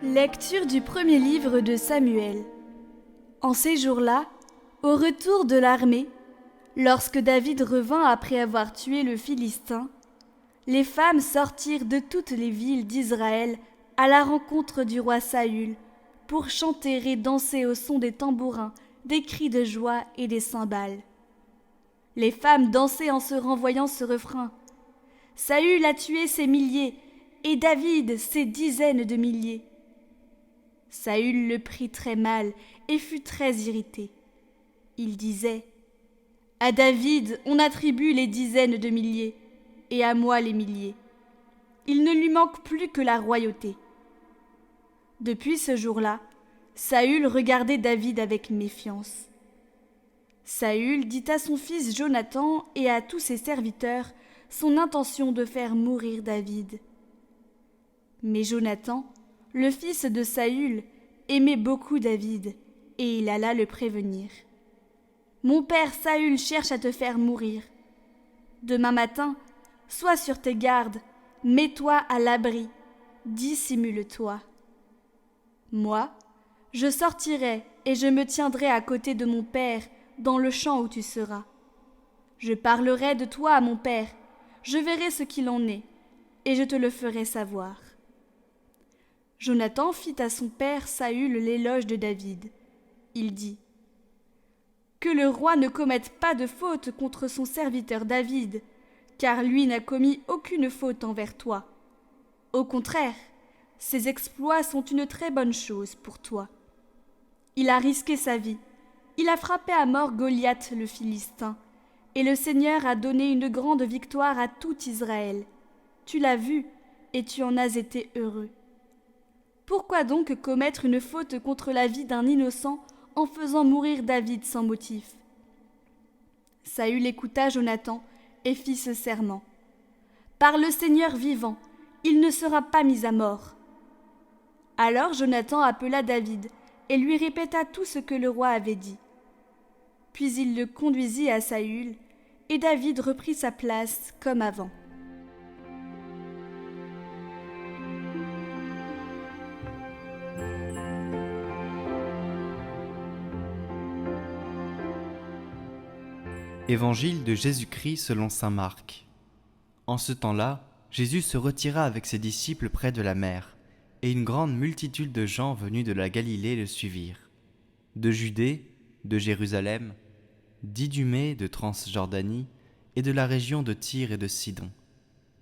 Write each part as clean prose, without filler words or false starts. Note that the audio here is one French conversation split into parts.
Lecture du premier livre de Samuel. En ces jours-là, au retour de l'armée, lorsque David revint après avoir tué le Philistin, les femmes sortirent de toutes les villes d'Israël à la rencontre du roi Saül pour chanter et danser au son des tambourins, des cris de joie et des cymbales. Les femmes dansaient en se renvoyant ce refrain. Saül a tué ses milliers et David ses dizaines de milliers. Saül le prit très mal et fut très irrité. Il disait : à David on attribue les dizaines de milliers, et à moi les milliers. Il ne lui manque plus que la royauté. Depuis ce jour-là, Saül regardait David avec méfiance. Saül dit à son fils Jonathan et à tous ses serviteurs son intention de faire mourir David. Mais Jonathan, le fils de Saül, aimait beaucoup David, et il alla le prévenir. Mon père Saül cherche à te faire mourir. Demain matin, sois sur tes gardes, mets-toi à l'abri, dissimule-toi. Moi, je sortirai et je me tiendrai à côté de mon père dans le champ où tu seras. Je parlerai de toi à mon père, je verrai ce qu'il en est, et je te le ferai savoir. Jonathan fit à son père Saül l'éloge de David. Il dit : que le roi ne commette pas de faute contre son serviteur David, car lui n'a commis aucune faute envers toi. Au contraire, ses exploits sont une très bonne chose pour toi. Il a risqué sa vie, il a frappé à mort Goliath le Philistin, et le Seigneur a donné une grande victoire à tout Israël. Tu l'as vu, et tu en as été heureux. Pourquoi donc commettre une faute contre la vie d'un innocent en faisant mourir David sans motif ? Saül écouta Jonathan et fit ce serment. Par le Seigneur vivant, il ne sera pas mis à mort. Alors Jonathan appela David et lui répéta tout ce que le roi avait dit. Puis il le conduisit à Saül, et David reprit sa place comme avant. Évangile de Jésus-Christ selon saint Marc. En ce temps-là, Jésus se retira avec ses disciples près de la mer, et une grande multitude de gens venus de la Galilée le suivirent. De Judée, de Jérusalem, d'Idumée, de Transjordanie, et de la région de Tyr et de Sidon.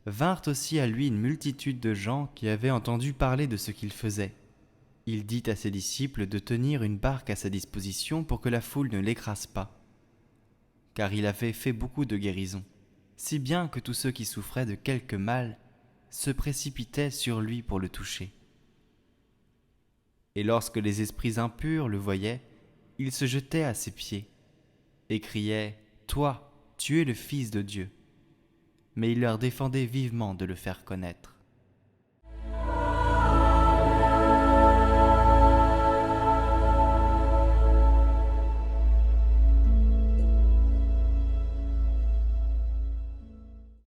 Vinrent aussi à lui une multitude de gens qui avaient entendu parler de ce qu'il faisait. Il dit à ses disciples de tenir une barque à sa disposition pour que la foule ne l'écrase pas. Car il avait fait beaucoup de guérisons, si bien que tous ceux qui souffraient de quelque mal se précipitaient sur lui pour le toucher. Et lorsque les esprits impurs le voyaient, ils se jetaient à ses pieds et criaient : « Toi, tu es le Fils de Dieu !» Mais il leur défendait vivement de le faire connaître.